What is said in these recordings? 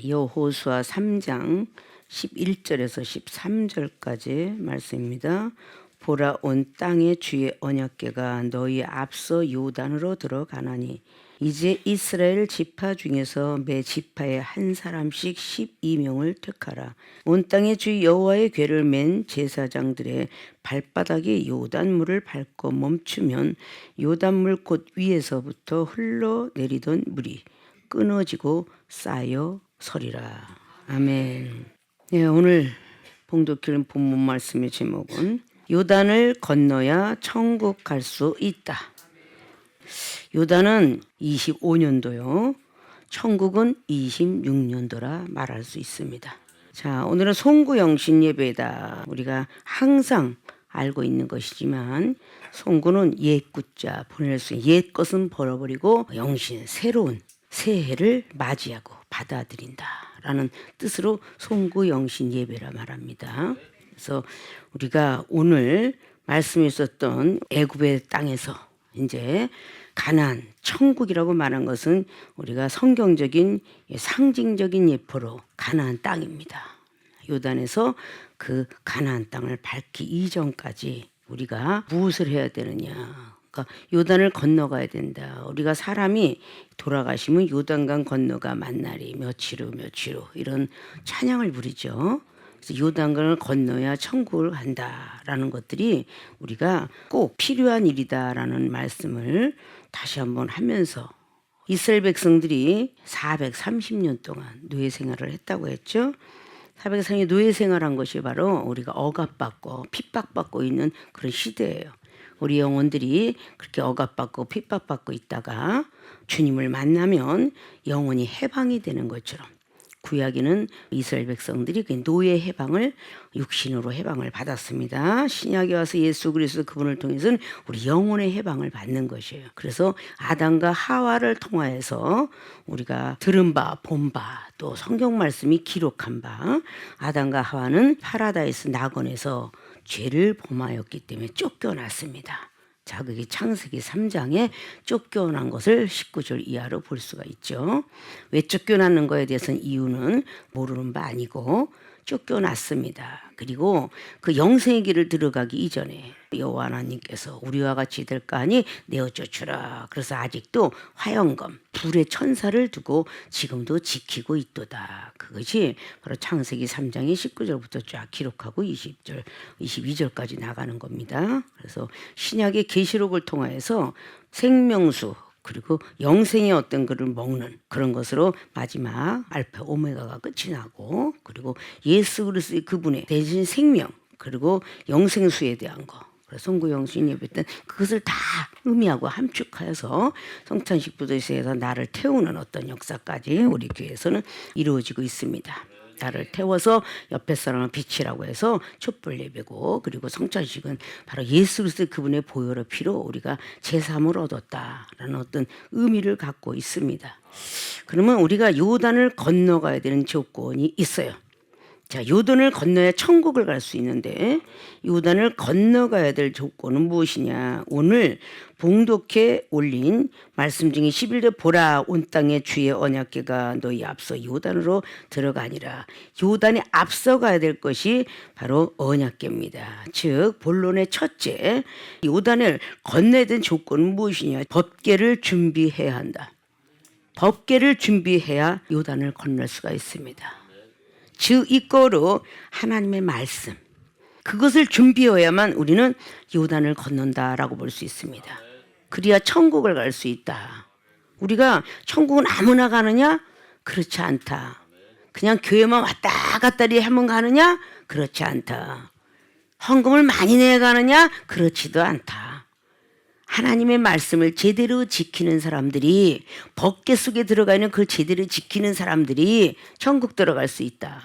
여호수아 3장 11절에서 13절까지 말씀입니다. 보라, 온 땅의 주의 언약궤가 너희 앞서 요단으로 들어가나니 이제 이스라엘 지파 중에서 매 지파에 한 사람씩 12명을 택하라. 온 땅의 주 여호와의 궤를 맨 제사장들의 발바닥에 요단물을 밟고 멈추면 요단물 곧 위에서부터 흘러내리던 물이 끊어지고 쌓여 서리라. 아멘. 네, 오늘 봉독할 본문 말씀의 제목은 요단을 건너야 천국 갈 수 있다. 요단은 25년도요. 천국은 26년도라 말할 수 있습니다. 자, 오늘은 송구영신 예배다. 우리가 항상 알고 있는 것이지만 송구는 옛굿자 보낼 수 있는 옛 것은 버려버리고 영신 새로운 새해를 맞이하고 받아들인다 라는 뜻으로 송구영신 예배라 말합니다. 그래서 우리가 오늘 말씀에 있었던 애굽의 땅에서 이제 가나안 천국이라고 말한 것은 우리가 성경적인 상징적인 예표로 가나안 땅입니다. 요단에서 그 가나안 땅을 밟기 이전까지 우리가 무엇을 해야 되느냐. 그러니까 요단을 건너가야 된다. 우리가 사람이 돌아가시면 요단강 건너가 만날이 며칠 후 이런 찬양을 부르죠. 그래서 요단강을 건너야 천국을 간다라는 것들이 우리가 꼭 필요한 일이다라는 말씀을 다시 한번 하면서 이스라엘 백성들이 430년 동안 노예 생활을 했다고 했죠. 430년 노예 생활한 것이 바로 우리가 억압받고 핍박받고 있는 그런 시대예요. 우리 영혼들이 그렇게 억압받고 핍박받고 있다가 주님을 만나면 영혼이 해방이 되는 것처럼 구약에는 이스라엘 백성들이 그 노예 해방을 육신으로 해방을 받았습니다. 신약에 와서 예수 그리스도 그분을 통해서는 우리 영혼의 해방을 받는 것이에요. 그래서 아담과 하와를 통하여서 우리가 들은 바, 본 바, 또 성경 말씀이 기록한 바 아담과 하와는 파라다이스 낙원에서 죄를 범하였기 때문에 쫓겨났습니다. 자, 그게 창세기 3장에 쫓겨난 것을 19절 이하로 볼 수가 있죠. 왜 쫓겨나는 거에 대해서는 이유는 모르는 바 아니고 쫓겨났습니다. 그리고 그 영생의 길을 들어가기 이전에 여호와 하나님께서 우리와 같이 될까 하니 내어 쫓으라. 그래서 아직도 화영검 불의 천사를 두고 지금도 지키고 있도다. 그것이 바로 창세기 3장의 19절부터 쫙 기록하고 20절, 22절까지 나가는 겁니다. 그래서 신약의 계시록을 통하여서 생명수 그리고 영생의 어떤 것을 먹는 그런 것으로 마지막 알파 오메가가 끝이 나고 그리고 예수 그리스도의 그분의 대신 생명 그리고 영생수에 대한 거 그래서 송구영신 예배 때 그것을 다 의미하고 함축하여서 성찬식부터 시작해서 나를 태우는 어떤 역사까지 우리 교회에서는 이루어지고 있습니다. 나를 태워서 옆에 사람을 빛이라고 해서 촛불 예배고 그리고 성찬식은 바로 예수 그리스도 그분의 보혈의 피로 우리가 제사함을 얻었다라는 어떤 의미를 갖고 있습니다. 그러면 우리가 요단을 건너가야 되는 조건이 있어요. 자, 요단을 건너야 천국을 갈 수 있는데 요단을 건너가야 될 조건은 무엇이냐. 오늘 봉독해 올린 말씀 중에 11절 보라, 온 땅의 주의 언약궤가 너희 앞서 요단으로 들어가니라. 요단에 앞서가야 될 것이 바로 언약궤입니다. 즉 본론의 첫째, 요단을 건너야 되는 조건은 무엇이냐. 법궤를 준비해야 한다. 법궤를 준비해야 요단을 건널 수가 있습니다. 즉 이거로 하나님의 말씀 그것을 준비해야만 우리는 요단을 건넌다라고 볼 수 있습니다. 그래야 천국을 갈 수 있다. 우리가 천국은 아무나 가느냐? 그렇지 않다. 그냥 교회만 왔다 갔다 하면 가느냐? 그렇지 않다. 헌금을 많이 내야 가느냐? 그렇지도 않다. 하나님의 말씀을 제대로 지키는 사람들이 법궤 속에 들어가 있는 그걸 제대로 지키는 사람들이 천국 들어갈 수 있다.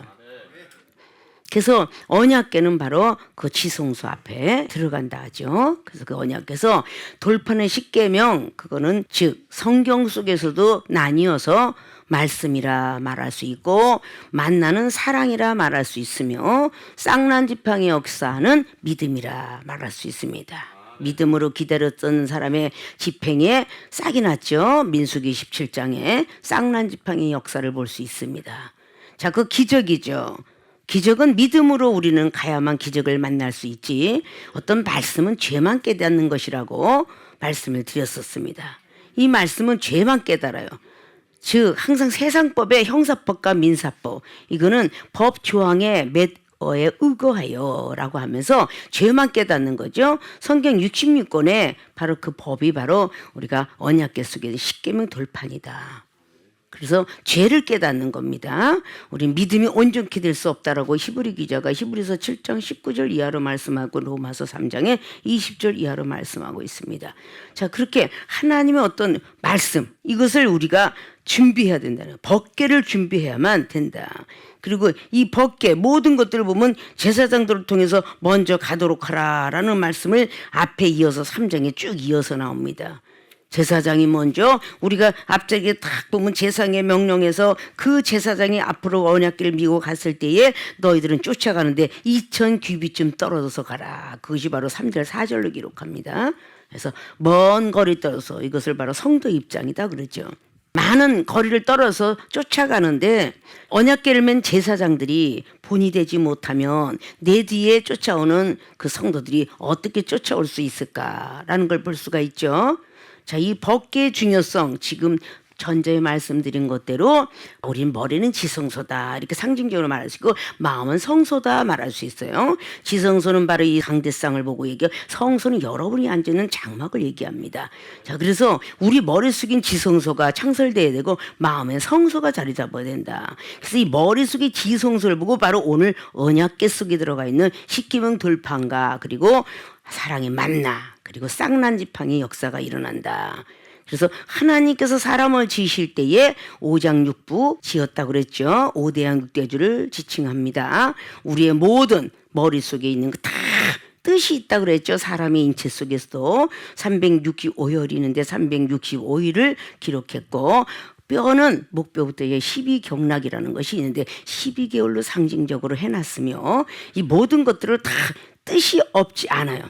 그래서 언약궤는 바로 그 지성소 앞에 들어간다 하죠. 그래서 그 언약궤에서 돌파는 십계명 그거는 즉 성경 속에서도 나뉘어서 말씀이라 말할 수 있고 만나는 사랑이라 말할 수 있으며 쌍난지팡이 역사는 믿음이라 말할 수 있습니다. 믿음으로 기다렸던 사람의 집행에 싹이 났죠. 민수기 17장에 쌍난지팡이 역사를 볼 수 있습니다. 자, 그 기적이죠. 기적은 믿음으로 우리는 가야만 기적을 만날 수 있지, 어떤 말씀은 죄만 깨닫는 것이라고 말씀을 드렸었습니다. 이 말씀은 죄만 깨달아요. 즉 항상 세상법의 형사법과 민사법, 이거는 법 조항의 몇 어에 의거하여 라고 하면서 죄만 깨닫는 거죠. 성경 66권에 바로 그 법이 바로 우리가 언약궤 속에 십계명 돌판이다. 그래서 죄를 깨닫는 겁니다. 우리 믿음이 온전히 될 수 없다라고 히브리 기자가 히브리서 7장 19절 이하로 말씀하고 로마서 3장에 20절 이하로 말씀하고 있습니다. 자, 그렇게 하나님의 어떤 말씀, 이것을 우리가 준비해야 된다는, 법궤를 준비해야만 된다. 그리고 이 법궤 모든 것들을 보면 제사장들을 통해서 먼저 가도록 하라라는 말씀을 앞에 이어서 3장에 쭉 이어서 나옵니다. 제사장이 먼저, 우리가 앞쪽에 딱 보면 제사장의 명령에서 그 제사장이 앞으로 언약궤를 밀고 갔을 때에 너희들은 쫓아가는데 2000 규빗쯤 떨어져서 가라. 그것이 바로 3절 4절로 기록합니다. 그래서 먼 거리 떨어서, 이것을 바로 성도 입장이다 그러죠. 많은 거리를 떨어서 쫓아가는데 언약궤를 맨 제사장들이 본이 되지 못하면 내 뒤에 쫓아오는 그 성도들이 어떻게 쫓아올 수 있을까라는 걸 볼 수가 있죠. 자, 이 법궤의 중요성, 지금 전자에 말씀드린 것대로 우린 머리는 지성소다 이렇게 상징적으로 말할 수 있고, 마음은 성소다 말할 수 있어요. 지성소는 바로 이 강대상을 보고 얘기해요. 성소는 여러분이 앉는 장막을 얘기합니다. 자, 그래서 우리 머릿속인 지성소가 창설돼야 되고 마음의 성소가 자리 잡아야 된다. 그래서 이 머릿속의 지성소를 보고 바로 오늘 언약궤 속에 들어가 있는 십계명 돌판과 그리고 사랑의 만나 그리고 쌍난지팡이 역사가 일어난다. 그래서 하나님께서 사람을 지으실 때에 5장 6부 지었다고 그랬죠. 5대양 6대주를 지칭합니다. 우리의 모든 머릿속에 있는 거 다 뜻이 있다고 그랬죠. 사람의 인체 속에서도 365혈이 있는데 365일을 기록했고, 뼈는 목뼈부터 12경락이라는 것이 있는데 12개월로 상징적으로 해놨으며, 이 모든 것들을 다 뜻이 없지 않아요.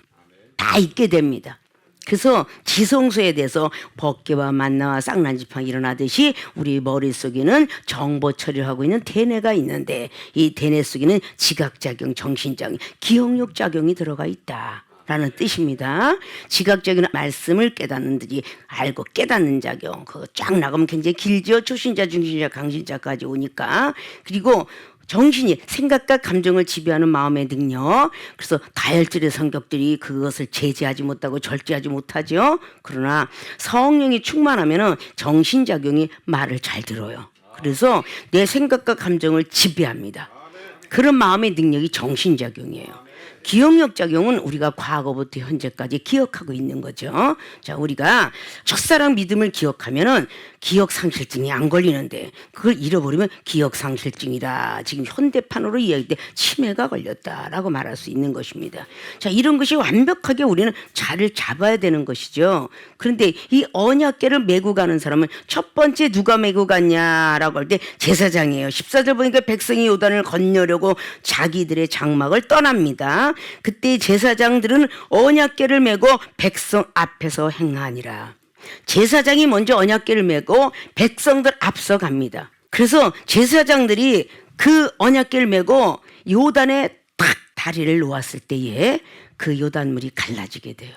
다 있게 됩니다. 그래서 지성소에 대해서 법궤와 만나와 쌍난지팡이 일어나듯이 우리 머릿속에는 정보 처리를 하고 있는 대뇌가 있는데, 이 대뇌 속에는 지각작용, 정신작용, 기억력작용이 들어가 있다 라는 뜻입니다. 지각적인 말씀을 깨닫는 듯이 알고 깨닫는 작용, 그거 쫙 나가면 굉장히 길죠. 초신자, 중신자, 강신자까지 오니까. 그리고 정신이 생각과 감정을 지배하는 마음의 능력, 그래서 다혈질의 성격들이 그것을 제재하지 못하고 절제하지 못하죠. 그러나 성령이 충만하면 정신작용이 말을 잘 들어요. 그래서 내 생각과 감정을 지배합니다. 그런 마음의 능력이 정신작용이에요. 기억력 작용은 우리가 과거부터 현재까지 기억하고 있는 거죠. 자, 우리가 첫사랑 믿음을 기억하면은 기억상실증이 안 걸리는데, 그걸 잃어버리면 기억상실증이다. 지금 현대판으로 이야기할 때 치매가 걸렸다라고 말할 수 있는 것입니다. 자, 이런 것이 완벽하게 우리는 자리를 잡아야 되는 것이죠. 그런데 이 언약궤를 메고 가는 사람은 첫 번째 누가 메고 갔냐라고 할 때 제사장이에요. 14절 보니까 백성이 요단을 건너려고 자기들의 장막을 떠납니다. 그때 제사장들은 언약궤를 메고 백성 앞에서 행하니라. 제사장이 먼저 언약궤를 메고 백성들 앞서 갑니다. 그래서 제사장들이 그 언약궤를 메고 요단에 딱 다리를 놓았을 때에 그 요단물이 갈라지게 돼요.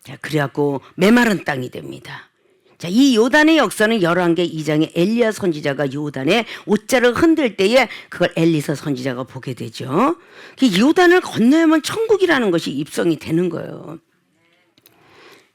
자, 그래갖고 메마른 땅이 됩니다. 자, 이 요단의 역사는 열왕기 2장에 엘리야 선지자가 요단에 옷자를 흔들 때에 그걸 엘리사 선지자가 보게 되죠. 요단을 건너야만 천국이라는 것이 입성이 되는 거예요.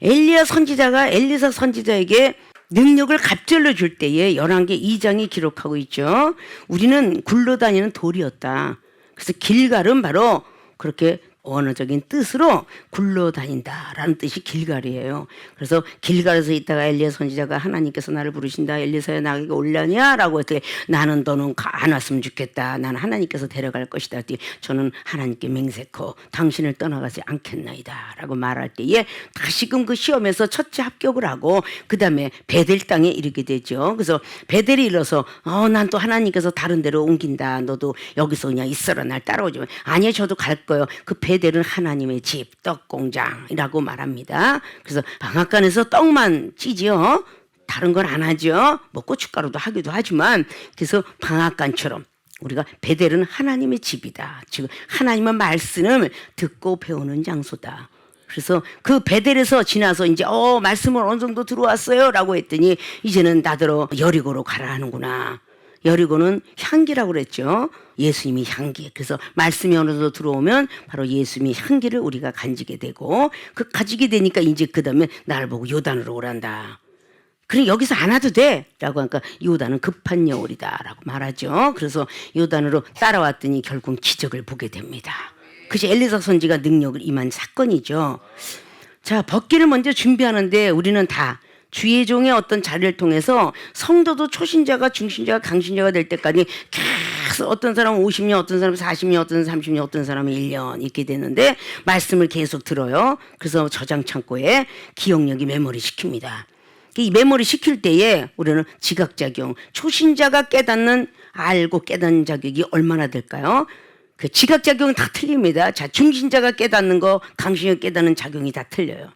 엘리야 선지자가 엘리사 선지자에게 능력을 갑절로 줄 때에 열왕기 2장이 기록하고 있죠. 우리는 굴러다니는 돌이었다. 그래서 길갈은 바로 그렇게 언어적인 뜻으로 굴러다닌다라는 뜻이 길갈이에요. 그래서 길갈에서 있다가 엘리야 선지자가 하나님께서 나를 부르신다. 엘리사야 나에게 올라냐라고 했더니 나는 너는 안 왔으면 좋겠다. 나는 하나님께서 데려갈 것이다. 했더니 저는 하나님께 맹세코 당신을 떠나가지 않겠나이다 라고 말할 때에 다시금 그 시험에서 첫째 합격을 하고 그 다음에 베델 땅에 이르게 되죠. 그래서 베델에 이르러서 난 또 하나님께서 다른 데로 옮긴다. 너도 여기서 그냥 있어라. 날 따라오지 마. 아니요, 저도 갈 거예요. 그 베델은 하나님의 집, 떡공장이라고 말합니다. 그래서 방앗간에서 떡만 찌죠. 다른 건 안 하죠. 뭐 고춧가루도 하기도 하지만 그래서 방앗간처럼 우리가 베델은 하나님의 집이다. 지금 하나님의 말씀을 듣고 배우는 장소다. 그래서 그 베델에서 지나서 이제 말씀을 어느 정도 들어왔어요 라고 했더니 이제는 나더러 여리고로 가라 하는구나. 여리고는 향기라고 그랬죠. 예수님이 향기. 그래서 말씀이 어느 정도 들어오면 바로 예수님의 향기를 우리가 간지게 되고 그 가지게 되니까 이제 그 다음에 나를 보고 요단으로 오란다. 그래 여기서 안 와도 돼 라고 하니까 요단은 급한 여울이다 라고 말하죠. 그래서 요단으로 따라왔더니 결국 기적을 보게 됩니다. 그것이 엘리사 선지가 능력을 임한 사건이죠. 자, 벗기를 먼저 준비하는데 우리는 다 주의 종의 어떤 자리를 통해서 성도도 초신자가 중신자가 강신자가 될 때까지 계속 어떤 사람은 50년 어떤 사람은 40년 어떤 사람은 30년 어떤 사람은 1년 이렇게 되는데 말씀을 계속 들어요. 그래서 저장 창고에 기억력이 메모리 시킵니다. 이 메모리 시킬 때에 우리는 지각작용, 초신자가 깨닫는 알고 깨닫는 자격이 얼마나 될까요? 그 지각작용은 다 틀립니다. 자, 중신자가 깨닫는 거, 강신자가 깨닫는 작용이 다 틀려요.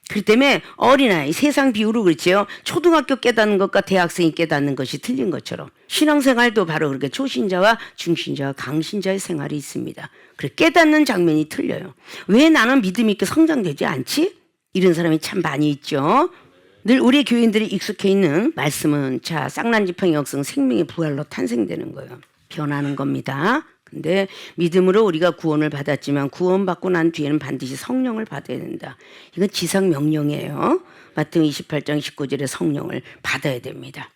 그렇기 때문에 어린아이, 세상 비유로 그렇지요. 초등학교 깨닫는 것과 대학생이 깨닫는 것이 틀린 것처럼 신앙생활도 바로 그렇게 초신자와 중신자와 강신자의 생활이 있습니다. 그래 깨닫는 장면이 틀려요. 왜 나는 믿음 있게 성장되지 않지? 이런 사람이 참 많이 있죠. 늘 우리 교인들이 익숙해 있는 말씀은 자 쌍난지팡이 역성 생명의 부활로 탄생되는 거예요. 변하는 겁니다. 근데 믿음으로 우리가 구원을 받았지만 구원받고 난 뒤에는 반드시 성령을 받아야 된다. 이건 지상 명령이에요. 마태복음 28장 19절에 성령을 받아야 됩니다.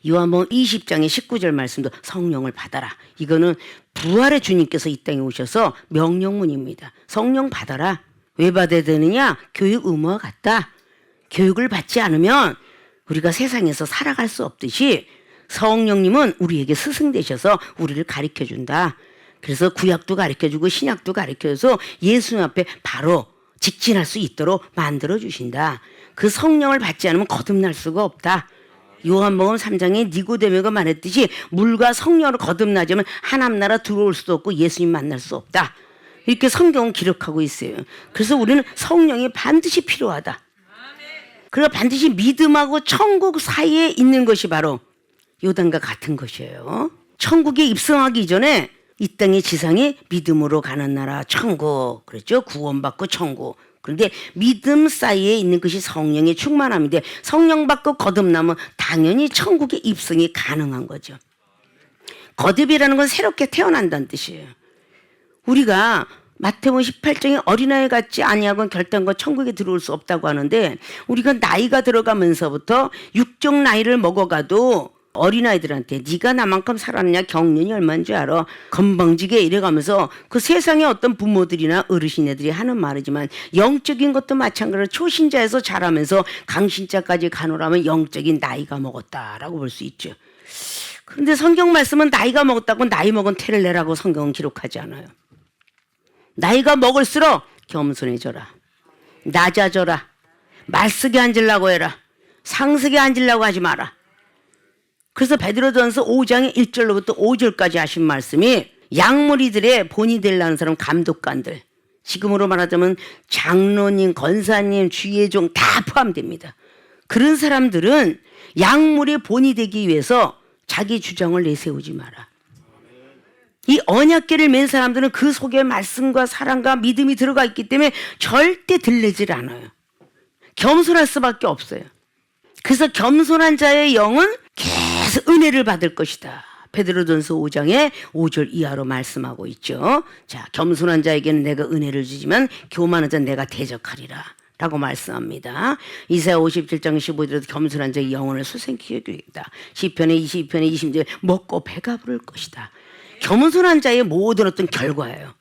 요한복음 20장의 19절 말씀도 성령을 받아라. 이거는 부활의 주님께서 이 땅에 오셔서 명령문입니다. 성령 받아라. 왜 받아야 되느냐? 교육 의무와 같다. 교육을 받지 않으면 우리가 세상에서 살아갈 수 없듯이 성령님은 우리에게 스승 되셔서 우리를 가르쳐준다. 그래서 구약도 가르쳐주고 신약도 가르쳐줘서 예수님 앞에 바로 직진할 수 있도록 만들어주신다. 그 성령을 받지 않으면 거듭날 수가 없다. 요한복음 3장에 니고데모가 말했듯이 물과 성령으로 거듭나지 않으면 하나님 나라 들어올 수도 없고 예수님 만날 수 없다. 이렇게 성경은 기록하고 있어요. 그래서 우리는 성령이 반드시 필요하다. 그리고 반드시 믿음하고 천국 사이에 있는 것이 바로 요단과 같은 것이에요. 천국에 입성하기 전에 이 땅의 지상이 믿음으로 가는 나라 천국 그랬죠. 구원받고 천국. 그런데 믿음 사이에 있는 것이 성령의 충만함인데 성령 받고 거듭나면 당연히 천국의 입성이 가능한 거죠. 거듭이라는 건 새롭게 태어난다는 뜻이에요. 우리가 마태복음 18장에 어린아이 같지 아니하고는 결단과 천국에 들어올 수 없다고 하는데 우리가 나이가 들어가면서부터 육적 나이를 먹어가도 어린아이들한테 네가 나만큼 살았냐 경륜이 얼마인 줄 알아 건방지게 이래가면서 그 세상에 어떤 부모들이나 어르신애들이 하는 말이지만 영적인 것도 마찬가지로 초신자에서 자라면서 강신자까지 가노라면 영적인 나이가 먹었다라고 볼 수 있죠. 그런데 성경 말씀은 나이가 먹었다고 나이 먹은 태를 내라고 성경은 기록하지 않아요. 나이가 먹을수록 겸손해져라. 낮아져라. 말쓰게 앉으려고 해라. 상쓰게 앉으려고 하지 마라. 그래서 베드로전서 5장의 1절로부터 5절까지 하신 말씀이 양무리들의 본이 되려는 사람 감독관들 지금으로 말하자면 장로님, 권사님, 주의 종 다 포함됩니다. 그런 사람들은 양무리의 본이 되기 위해서 자기 주장을 내세우지 마라. 이 언약궤를 맨 사람들은 그 속에 말씀과 사랑과 믿음이 들어가 있기 때문에 절대 들리질 않아요. 겸손할 수밖에 없어요. 그래서 겸손한 자의 영은 계속 은혜를 받을 것이다. 베드로전서 5장에 5절 이하로 말씀하고 있죠. 자, 겸손한 자에게는 내가 은혜를 주지만 교만한 자는 내가 대적하리라 라고 말씀합니다. 이사야 57장 15절에도 겸손한 자의 영혼을 수생시키겠다. 시편의 22편의 20절에 먹고 배가 부를 것이다. 겸손한 자의 모든 어떤 결과예요.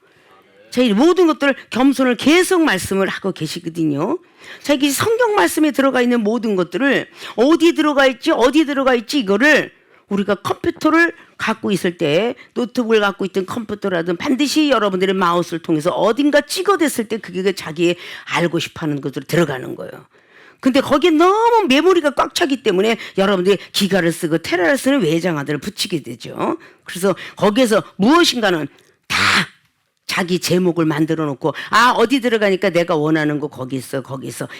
자, 이 모든 것들을 겸손을 계속 말씀을 하고 계시거든요. 자, 이 성경 말씀에 들어가 있는 모든 것들을 어디 들어가 있지 이거를 우리가 컴퓨터를 갖고 있을 때 노트북을 갖고 있던 컴퓨터라든 반드시 여러분들의 마우스를 통해서 어딘가 찍어댔을 때 그게 자기의 알고 싶어하는 것으로 들어가는 거예요. 근데 거기에 너무 메모리가 꽉 차기 때문에 여러분들이 기가를 쓰고 테라를 쓰는 외장하드를 붙이게 되죠. 그래서 거기에서 무엇인가는 다 자기 제목을 만들어 놓고 어디 들어가니까 내가 원하는 거 거기 있어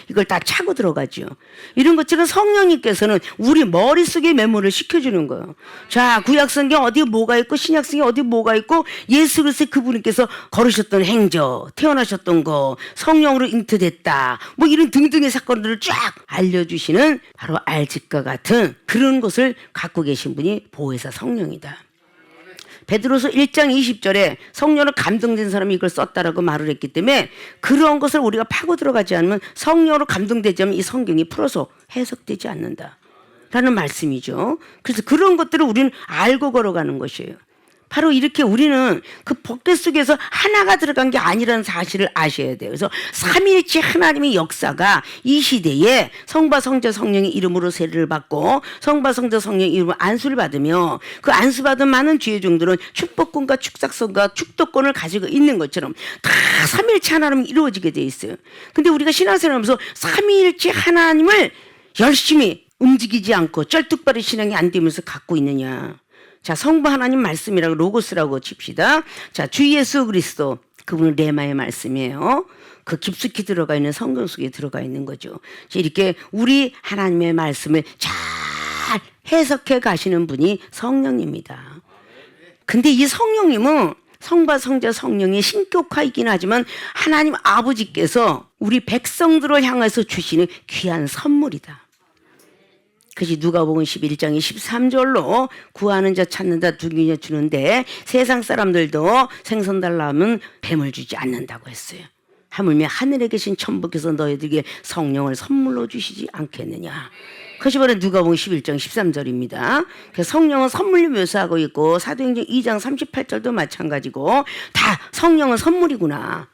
이걸 다 차고 들어가죠. 이런 것처럼 성령님께서는 우리 머릿속에 메모를 시켜주는 거예요. 자, 구약성경 어디 뭐가 있고 신약성경 어디 뭐가 있고 예수 그리스도 그분께서 걸으셨던 행적, 태어나셨던 거, 성령으로 잉태됐다, 뭐 이런 등등의 사건들을 쫙 알려주시는 바로 알집과 같은 그런 것을 갖고 계신 분이 보혜사 성령이다. 베드로서 1장 20절에 성령으로 감동된 사람이 이걸 썼다라고 말을 했기 때문에 그런 것을 우리가 파고 들어가지 않으면 성령으로 감동되지 않으면 이 성경이 풀어서 해석되지 않는다 라는 말씀이죠. 그래서 그런 것들을 우리는 알고 걸어가는 것이에요. 바로 이렇게 우리는 그 법궤 속에서 하나가 들어간 게 아니라는 사실을 아셔야 돼요. 그래서 삼위일체 하나님의 역사가 이 시대에 성바 성자 성령의 이름으로 세례를 받고 성바 성자 성령의 이름으로 안수를 받으며 그 안수받은 많은 주의 종들은 축복권과 축삭성과 축도권을 가지고 있는 것처럼 다 삼위일체 하나님이 이루어지게 돼 있어요. 근데 우리가 신앙생활하면서 삼위일체 하나님을 열심히 움직이지 않고 쩔뚝발이 신앙이 안 되면서 갖고 있느냐. 자, 성부 하나님 말씀이라고 로고스라고 칩시다. 자, 주 예수 그리스도 그분은 레마의 말씀이에요. 그 깊숙이 들어가 있는 성경 속에 들어가 있는 거죠. 이렇게 우리 하나님의 말씀을 잘 해석해 가시는 분이 성령입니다. 근데 이 성령님은 성바 성자 성령의 신격화이긴 하지만 하나님 아버지께서 우리 백성들을 향해서 주시는 귀한 선물이다. 그것이 누가복음 11장의 13절로 구하는 자 찾는다 두기냐 주는데 세상 사람들도 생선 달라면 뱀을 주지 않는다고 했어요. 하물며 하늘에 계신 천부께서 너희들에게 성령을 선물로 주시지 않겠느냐. 그것이 바로 누가복음 11장 13절입니다. 성령은 선물로 묘사하고 있고 사도행전 2장 38절도 마찬가지고 다 성령은 선물이구나.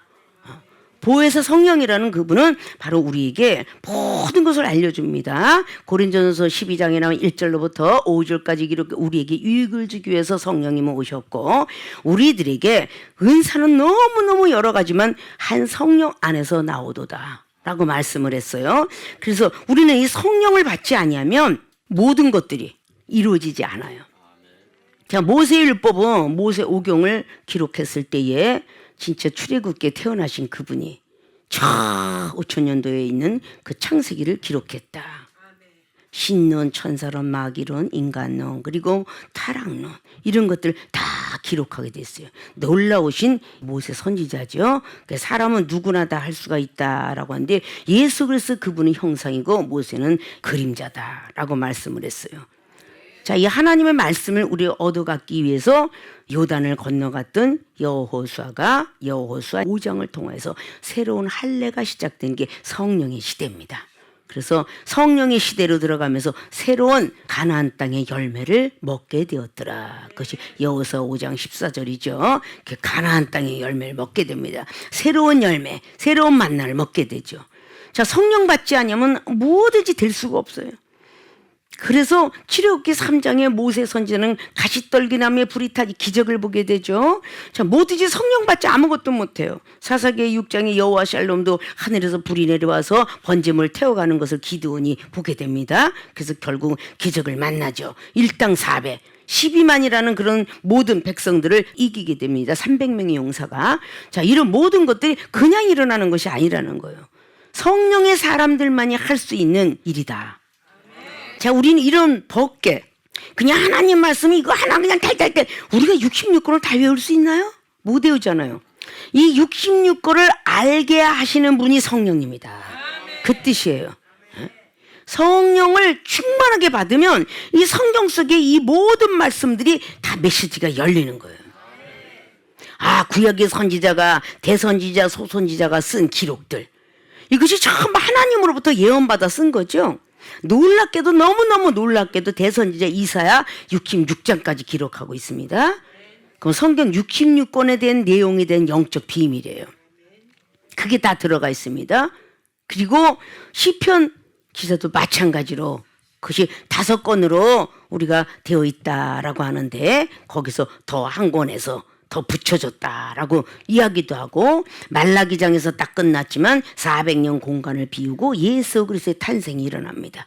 보혜사 성령이라는 그분은 바로 우리에게 모든 것을 알려줍니다. 고린도전서 12장에 나온 1절로부터 5절까지 이렇게 우리에게 유익을 주기 위해서 성령님은 오셨고 우리들에게 은사는 너무너무 여러 가지만 한 성령 안에서 나오도다 라고 말씀을 했어요. 그래서 우리는 이 성령을 받지 아니하면 모든 것들이 이루어지지 않아요. 자, 모세율법은 모세 오경을 기록했을 때에 진짜 출애굽께 태어나신 그분이 저 5천년도에 있는 그 창세기를 기록했다. 신론, 천사론, 마귀론, 인간론, 그리고 타락론 이런 것들 다 기록하게 됐어요. 놀라우신 모세 선지자죠. 사람은 누구나 다 할 수가 있다라고 하는데 예수 그리스도 그분은 형상이고 모세는 그림자다라고 말씀을 했어요. 자, 이 하나님의 말씀을 우리가 얻어갖기 위해서 요단을 건너갔던 여호수아가 여호수아 5장을 통해서 새로운 할례가 시작된 게 성령의 시대입니다. 그래서 성령의 시대로 들어가면서 새로운 가나안 땅의 열매를 먹게 되었더라. 그것이 여호수아 5장 14절이죠. 가나안 땅의 열매를 먹게 됩니다. 새로운 열매, 새로운 만나를 먹게 되죠. 자, 성령 받지 않으면 뭐든지 될 수가 없어요. 그래서 출애굽기 3장에 모세 선지자는 가시떨기나무에 불이 타기 기적을 보게 되죠. 자, 뭐든지 성령 받지 아무것도 못해요. 사사기 6장에 여호와 샬롬도 하늘에서 불이 내려와서 번제물 태워가는 것을 기드온이 보게 됩니다. 그래서 결국 기적을 만나죠. 일당 4배 12만이라는 그런 모든 백성들을 이기게 됩니다. 300명의 용사가. 자, 이런 모든 것들이 그냥 일어나는 것이 아니라는 거예요. 성령의 사람들만이 할 수 있는 일이다. 자, 우리는 이런 법계 그냥 하나님 말씀이 이거 하나 그냥 달달달 우리가 66권을 다 외울 수 있나요? 못 외우잖아요. 이 66권을 알게 하시는 분이 성령입니다. 그 뜻이에요. 성령을 충만하게 받으면 이 성경 속에 이 모든 말씀들이 다 메시지가 열리는 거예요. 구약의 선지자가 대선지자 소선지자가 쓴 기록들 이것이 전부 하나님으로부터 예언받아 쓴 거죠. 놀랍게도 너무너무 놀랍게도 대선지자 이사야 66장까지 기록하고 있습니다. 그럼 성경 66권에 대한 내용에 대한 영적 비밀이에요. 그게 다 들어가 있습니다. 그리고 시편 기사도 마찬가지로 그것이 5권으로 우리가 되어 있다라고 하는데 거기서 더 한 권에서 더 붙여줬다라고 이야기도 하고 말라기장에서 딱 끝났지만 400년 공간을 비우고 예수 그리스도의 탄생이 일어납니다.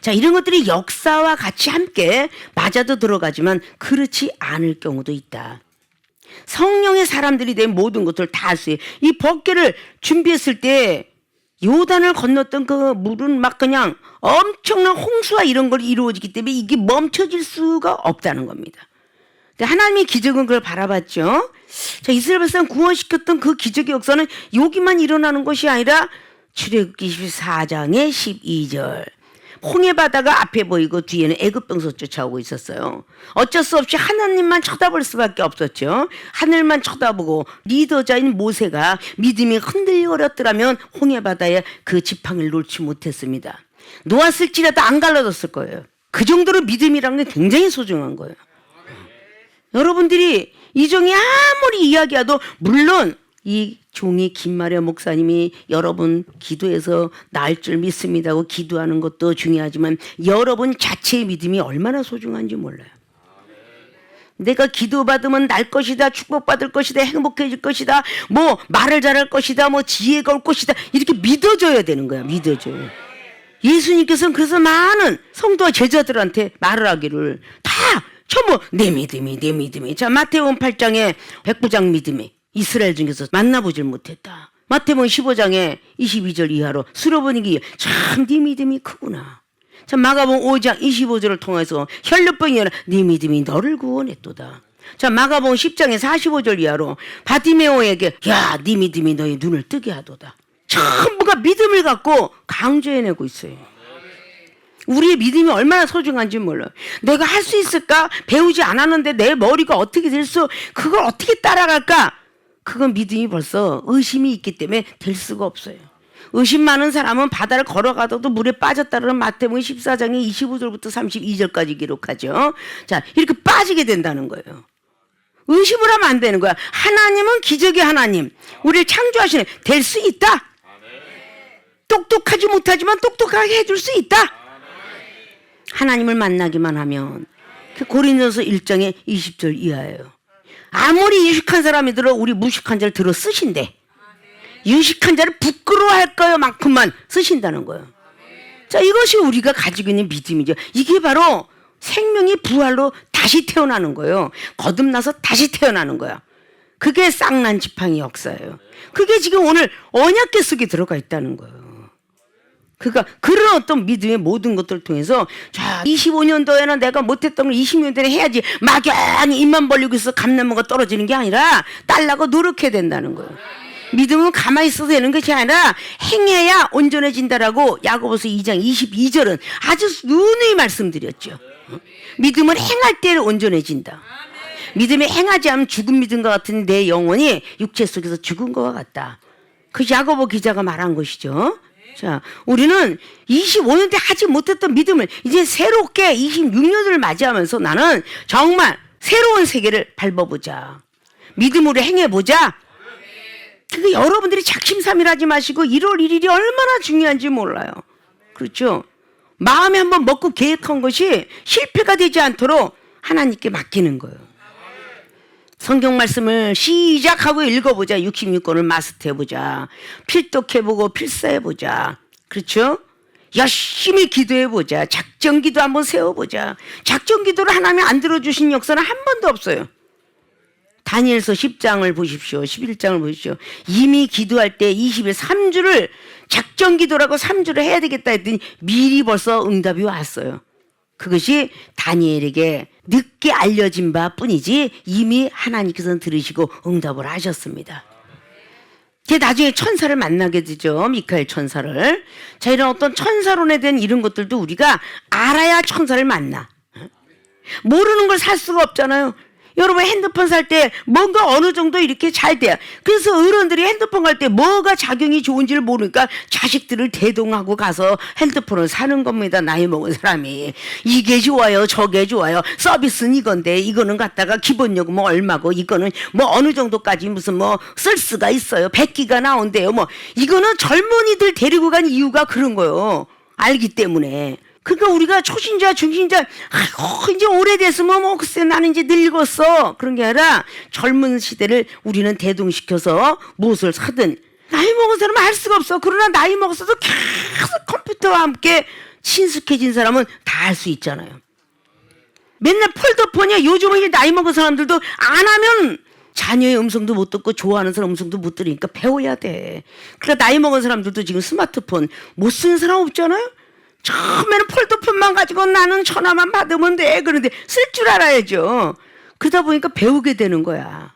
자, 이런 것들이 역사와 같이 함께 맞아도 들어가지만 그렇지 않을 경우도 있다. 성령의 사람들이 된 모든 것을 다 할 수 있어요. 이 법궤를 준비했을 때 요단을 건넜던 그 물은 막 그냥 엄청난 홍수와 이런 걸 이루어지기 때문에 이게 멈춰질 수가 없다는 겁니다. 하나님의 기적은 그걸 바라봤죠. 자, 이스라엘 백성 구원시켰던 그 기적의 역사는 여기만 일어나는 것이 아니라 출애굽기 24장의 12절. 홍해 바다가 앞에 보이고 뒤에는 애굽 병서 쫓아오고 있었어요. 어쩔 수 없이 하나님만 쳐다볼 수밖에 없었죠. 하늘만 쳐다보고 리더자인 모세가 믿음이 흔들거렸더라면 홍해 바다에 그 지팡이를 놓지 못했습니다. 놓았을지라도 안 갈라졌을 거예요. 그 정도로 믿음이라는 게 굉장히 소중한 거예요. 여러분들이 이 종이 아무리 이야기해도 물론 이 종이 김마려 목사님이 여러분 기도해서 나을 줄 믿습니다고 기도하는 것도 중요하지만 여러분 자체의 믿음이 얼마나 소중한지 몰라요. 내가 기도받으면 날 것이다, 축복받을 것이다, 행복해질 것이다, 뭐 말을 잘할 것이다, 뭐 지혜가 올 것이다, 이렇게 믿어줘야 되는 거야. 믿어줘요. 예수님께서는 그래서 많은 성도와 제자들한테 말을 하기를 다 전부 내 믿음이. 자, 마태복음 8장에 백부장 믿음이 이스라엘 중에서 만나보질 못했다. 마태복음 15장에 22절 이하로 수로보니기 참 네 믿음이 크구나. 자, 마가복음 5장 25절을 통해서 혈루병이 아니라 네 믿음이 너를 구원했도다. 자, 마가복음 10장에 45절 이하로 바디메오에게 야, 네 믿음이 너의 눈을 뜨게 하도다. 전부가 믿음을 갖고 강조해내고 있어요. 우리의 믿음이 얼마나 소중한지 몰라요. 내가 할 수 있을까? 배우지 않았는데 내 머리가 어떻게 될 수, 그걸 어떻게 따라갈까? 그건 믿음이 벌써 의심이 있기 때문에 될 수가 없어요. 의심 많은 사람은 바다를 걸어가도 물에 빠졌다는 마태복음 14장의 25절부터 32절까지 기록하죠. 자, 이렇게 빠지게 된다는 거예요. 의심을 하면 안 되는 거야. 하나님은 기적의 하나님, 우리를 창조하시는, 될 수 있다. 똑똑하지 못하지만 똑똑하게 해줄 수 있다. 하나님을 만나기만 하면. 그 고린도서 1장의 20절 이하예요. 아무리 유식한 사람이 들어 우리 무식한 자를 들어 쓰신대. 유식한 자를 부끄러워할 거만큼만 쓰신다는 거예요. 자, 이것이 우리가 가지고 있는 믿음이죠. 이게 바로 생명이 부활로 다시 태어나는 거예요. 거듭나서 다시 태어나는 거야. 그게 쌍난 지팡이 역사예요. 그게 지금 오늘 언약궤 속에 들어가 있다는 거예요. 그러니까 그런 어떤 믿음의 모든 것들을 통해서 자, 25년도에는 내가 못했던 걸 20년도에 해야지 막연히 입만 벌리고 있어 감나무가 떨어지는 게 아니라 딸라고 노력해야 된다는 거예요. 믿음은 가만히 있어도 되는 것이 아니라 행해야 온전해진다라고 야고보서 2장 22절은 아주 누누이 말씀드렸죠. 믿음은 행할 때 온전해진다. 믿음이 행하지 않으면 죽은 믿음과 같은 내 영혼이 육체 속에서 죽은 것과 같다. 그 야고보 기자가 말한 것이죠. 자, 우리는 25년 때 하지 못했던 믿음을 이제 새롭게 26년을 맞이하면서 나는 정말 새로운 세계를 밟아보자. 믿음으로 행해보자. 그게 여러분들이 작심삼일하지 마시고 1월 1일이 얼마나 중요한지 몰라요. 그렇죠? 마음에 한번 먹고 계획한 것이 실패가 되지 않도록 하나님께 맡기는 거예요. 성경 말씀을 시작하고 읽어보자. 66권을 마스터해보자. 필독해보고 필사해보자. 그렇죠? 열심히 기도해보자. 작전기도 한번 세워보자. 작전기도를 하나님이 안 들어주신 역사는 한 번도 없어요. 다니엘서 10장을 보십시오. 11장을 보십시오. 이미 기도할 때 20일 3주를 작전기도라고 3주를 해야 되겠다 했더니 미리 벌써 응답이 왔어요. 그것이 다니엘에게 늦게 알려진 바 뿐이지 이미 하나님께서는 들으시고 응답을 하셨습니다. 나중에 천사를 만나게 되죠. 미카엘 천사를. 자, 이런 어떤 천사론에 대한 이런 것들도 우리가 알아야 천사를 만나. 모르는 걸 살 수가 없잖아요. 여러분 핸드폰 살 때 뭔가 어느 정도 이렇게 잘 돼요. 그래서 어른들이 핸드폰 갈 때 뭐가 작용이 좋은지를 모르니까 자식들을 대동하고 가서 핸드폰을 사는 겁니다. 나이 먹은 사람이. 이게 좋아요, 저게 좋아요. 서비스는 이건데 이거는 갖다가 기본요금 뭐 얼마고 이거는 뭐 어느 정도까지 무슨 뭐 쓸 수가 있어요. 100기가 나온대요. 뭐 이거는 젊은이들 데리고 간 이유가 그런 거예요. 알기 때문에. 그러니까 우리가 초신자, 중신자, 이제 오래됐으면 뭐 글쎄 나는 이제 늙었어. 그런 게 아니라 젊은 시대를 우리는 대동시켜서 무엇을 사든 나이 먹은 사람은 할 수가 없어. 그러나 나이 먹었어도 계속 컴퓨터와 함께 친숙해진 사람은 다 할 수 있잖아요. 맨날 폴더폰이야. 요즘은 이제 나이 먹은 사람들도 안 하면 자녀의 음성도 못 듣고 좋아하는 사람 음성도 못 들으니까 배워야 돼. 그러니까 나이 먹은 사람들도 지금 스마트폰 못 쓰는 사람 없잖아요. 처음에는 폴더폰만 가지고 나는 전화만 받으면 돼. 그런데 쓸 줄 알아야죠. 그러다 보니까 배우게 되는 거야.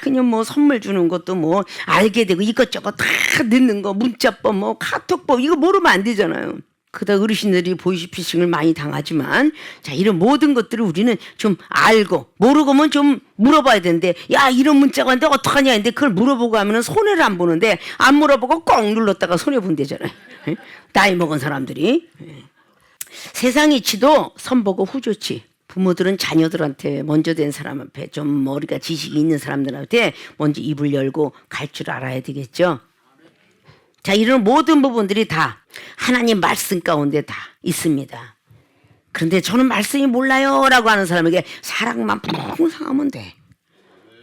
그냥 뭐 선물 주는 것도 뭐 알게 되고 이것저것 다 넣는 거, 문자법, 뭐 카톡법 이거 모르면 안 되잖아요. 그러다 어르신들이 보이스피싱을 많이 당하지만 자 이런 모든 것들을 우리는 좀 알고 모르고면 좀 물어봐야 되는데 야 이런 문자가 왔는데 어떡하냐 했는데 그걸 물어보고 하면 손해를 안 보는데 안 물어보고 꼭 눌렀다가 손해 본대잖아요. 나이 먹은 사람들이. 세상 이치도 선보고 후조치. 부모들은 자녀들한테 먼저 된 사람 앞에 좀 머리가 지식이 있는 사람들한테 먼저 입을 열고 갈 줄 알아야 되겠죠. 자, 이런 모든 부분들이 다 하나님 말씀 가운데 다 있습니다. 그런데 저는 말씀이 몰라요 라고 하는 사람에게 사랑만 풍성하면 돼.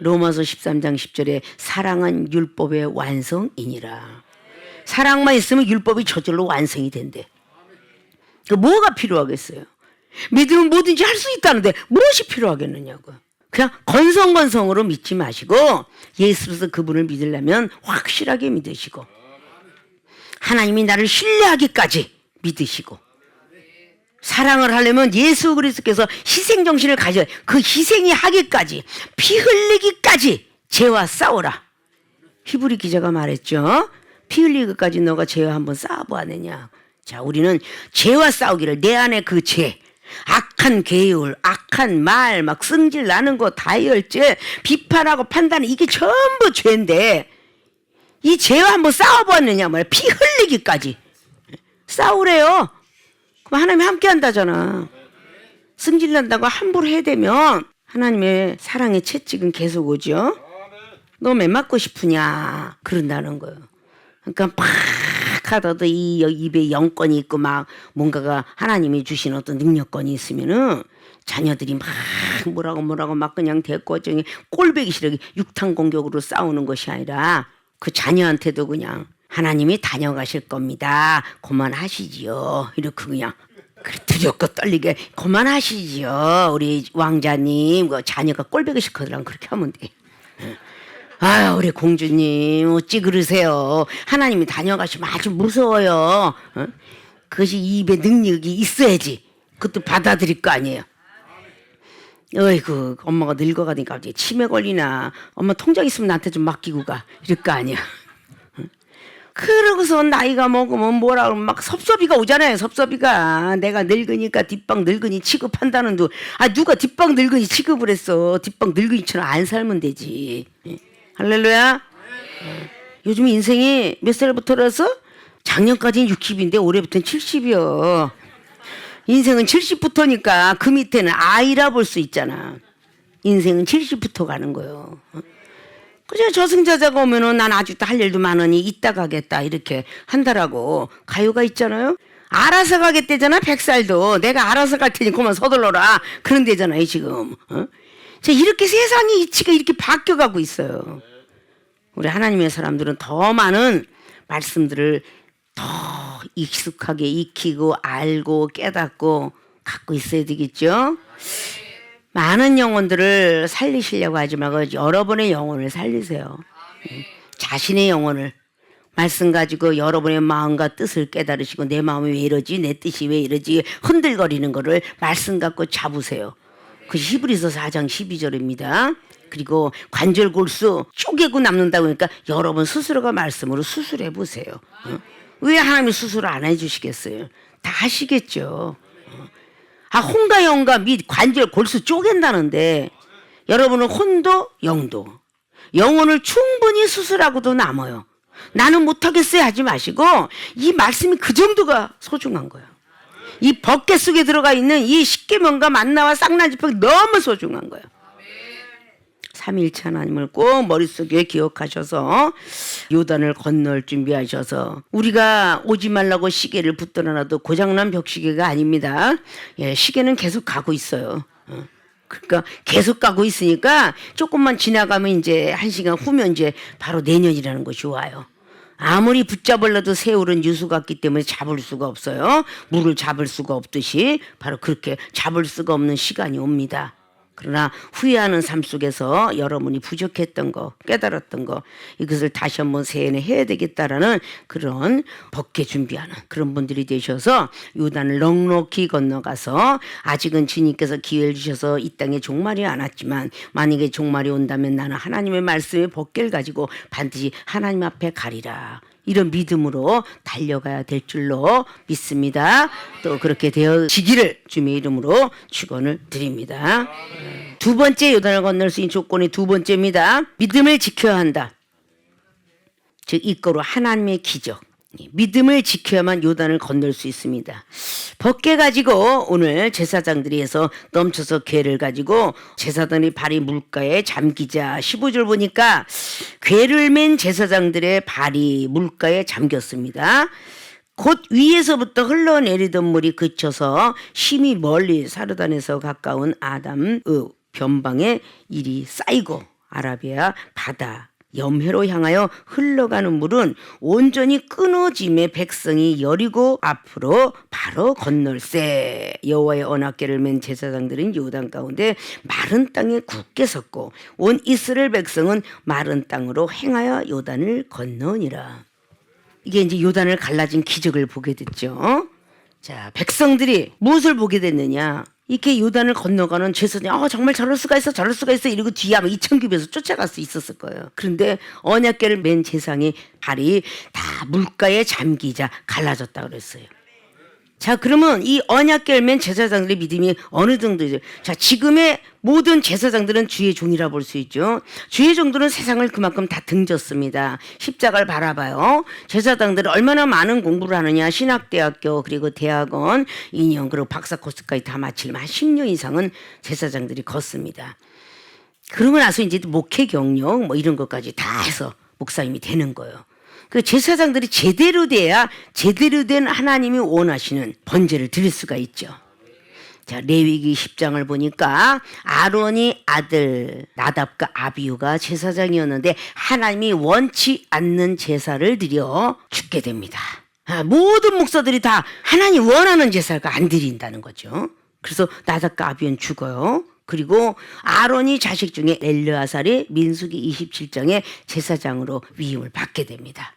로마서 13장 10절에 사랑은 율법의 완성이니라. 사랑만 있으면 율법이 저절로 완성이 된대. 그 뭐가 필요하겠어요? 믿으면 뭐든지 할 수 있다는데 무엇이 필요하겠느냐고. 그냥 건성건성으로 믿지 마시고 예수로서 그분을 믿으려면 확실하게 믿으시고 하나님이 나를 신뢰하기까지 믿으시고 사랑을 하려면 예수 그리스도께서 희생정신을 가져야 그 희생이 하기까지 피 흘리기까지 죄와 싸우라. 히브리 기자가 말했죠. 피 흘리기까지 너가 죄와 한번 싸워보았느냐. 자, 우리는 죄와 싸우기를 내 안에 그 죄 악한 계율, 악한 말, 막 승질 나는 거, 다혈죄, 비판하고 판단은 이게 전부 죄인데 이 죄와 한번 싸워보았느냐 말이야. 피 흘리기까지 싸우래요. 그럼 하나님이 함께 한다잖아. 승질 난다고 함부로 해대면 하나님의 사랑의 채찍은 계속 오죠. 너 매 맞고 싶으냐 그런다는 거예요. 그러니까 팍 하다도 이 입에 영권이 있고 막 뭔가가 하나님이 주신 어떤 능력권이 있으면은 자녀들이 막 뭐라고 막 그냥 대꾸정이 꼴배기 싫게 육탄 공격으로 싸우는 것이 아니라 그 자녀한테도 그냥 하나님이 다녀가실 겁니다. 그만하시지요. 이렇게 그냥 두렵고 떨리게 그만하시지요. 우리 왕자님 그 자녀가 꼴배기 싫거든 그렇게 하면 돼. 아유 우리 공주님 어찌 그러세요. 하나님이 다녀가시면 아주 무서워요. 그것이 입에 능력이 있어야지 그것도 받아들일 거 아니에요. 어이구 엄마가 늙어가니까 갑자기 치매 걸리나 엄마 통장 있으면 나한테 좀 맡기고 가 이럴 거 아니야. 그러고서 나이가 먹으면 뭐라 그러면 막 섭섭이가 오잖아요. 섭섭이가 내가 늙으니까 뒷방 늙은이 취급한다는 누가 뒷방 늙은이 취급을 했어. 뒷방 늙은이처럼 안 살면 되지. 할렐루야. 요즘 인생이 몇 살부터라서 작년까지는 60인데 올해부터는 70이요. 인생은 70부터니까 그 밑에는 아이라 볼 수 있잖아. 인생은 70부터 가는 거예요. 그저 저승자자가 오면은 난 아직도 할 일도 많으니 이따 가겠다 이렇게 한다라고 가요가 있잖아요. 알아서 가겠대잖아. 100살도 내가 알아서 갈 테니 그만 서둘러라 그런 데잖아요 지금. 자, 이렇게 세상의 이치가 이렇게 바뀌어가고 있어요. 우리 하나님의 사람들은 더 많은 말씀들을 더 익숙하게 익히고 알고 깨닫고 갖고 있어야 되겠죠. 많은 영혼들을 살리시려고 하지 말고 여러분의 영혼을 살리세요. 자신의 영혼을 말씀 가지고 여러분의 마음과 뜻을 깨달으시고 내 마음이 왜 이러지 내 뜻이 왜 이러지 흔들거리는 거를 말씀 갖고 잡으세요. 그 히브리서 4장 12절입니다. 그리고 관절 골수 쪼개고 남는다고 하니까 여러분 스스로가 말씀으로 수술해 보세요. 왜 하나님이 수술을 안 해주시겠어요? 다 하시겠죠. 혼과 영과 및 관절 골수 쪼갠다는데 여러분은 혼도 영도 영혼을 충분히 수술하고도 남아요. 나는 못하겠어요 하지 마시고 이 말씀이 그 정도가 소중한 거예요. 이 법궤 속에 들어가 있는 이 십계명과 만나와 쌍난지법이 너무 소중한 거예요. 삼위일체 하나님을 꼭 머릿속에 기억하셔서 요단을 건널 준비하셔서 우리가 오지 말라고 시계를 붙들어놔도 고장난 벽시계가 아닙니다. 예, 시계는 계속 가고 있어요. 그러니까 계속 가고 있으니까 조금만 지나가면 이제 1시간 후면 이제 바로 내년이라는 것이 와요. 아무리 붙잡으려도 새울은 유수 같기 때문에 잡을 수가 없어요. 물을 잡을 수가 없듯이 바로 그렇게 잡을 수가 없는 시간이 옵니다. 그러나 후회하는 삶 속에서 여러분이 부족했던 거, 깨달았던 거, 이것을 다시 한번 세뇌해야 되겠다라는 그런 벗게 준비하는 그런 분들이 되셔서 요단을 넉넉히 건너가서 아직은 주님께서 기회를 주셔서 이 땅에 종말이 안 왔지만 만약에 종말이 온다면 나는 하나님의 말씀의 벗개를 가지고 반드시 하나님 앞에 가리라. 이런 믿음으로 달려가야 될 줄로 믿습니다. 또 그렇게 되어지기를 주님의 이름으로 축원을 드립니다. 두 번째 요단을 건널 수 있는 조건이 두 번째입니다. 믿음을 지켜야 한다. 즉 이거로 하나님의 기적. 믿음을 지켜야만 요단을 건널 수 있습니다. 벗개 가지고 오늘 제사장들이 해서 넘쳐서 괴를 가지고 제사장이 발이 물가에 잠기자 15절 보니까 괴를 맨 제사장들의 발이 물가에 잠겼습니다. 곧 위에서부터 흘러내리던 물이 그쳐서 심히 멀리 사르단에서 가까운 아담의 변방에 일이 쌓이고 아라비아 바다 염해로 향하여 흘러가는 물은 온전히 끊어짐에 백성이 여리고 앞으로 바로 건널세. 여호와의 언약궤를 맨 제사장들은 요단 가운데 마른 땅에 굳게 섰고 온 이스라엘 백성은 마른 땅으로 행하여 요단을 건너니라. 이게 이제 요단을 갈라진 기적을 보게 됐죠. 자, 백성들이 무엇을 보게 됐느냐? 이렇게 요단을 건너가는 제사장이 정말 저럴 수가 있어 이러고 뒤에 아마 2,000규배에서 쫓아갈 수 있었을 거예요. 그런데 언약궤를 맨 제사장의 발이 다 물가에 잠기자 갈라졌다 그랬어요. 자, 그러면 이 언약궤를 맨 제사장들의 믿음이 어느 정도죠? 자, 지금의 모든 제사장들은 주의 종이라 볼 수 있죠. 주의 종들은 세상을 그만큼 다 등졌습니다. 십자가를 바라봐요. 제사장들은 얼마나 많은 공부를 하느냐. 신학대학교 그리고 대학원 2년 그리고 박사 코스까지 다 마치려면 한 10년 이상은 제사장들이 걷습니다. 그러고 나서 이제 목회 경력 뭐 이런 것까지 다 해서 목사님이 되는 거예요. 그 제사장들이 제대로 돼야 제대로 된 하나님이 원하시는 번제를 드릴 수가 있죠. 자, 레위기 10장을 보니까 아론이 아들 나답과 아비후가 제사장이었는데 하나님이 원치 않는 제사를 드려 죽게 됩니다. 모든 목사들이 다 하나님 원하는 제사를 안 드린다는 거죠. 그래서 나답과 아비후는 죽어요. 그리고 아론이 자식 중에 엘르아살이 민수기 27장에 제사장으로 위임을 받게 됩니다.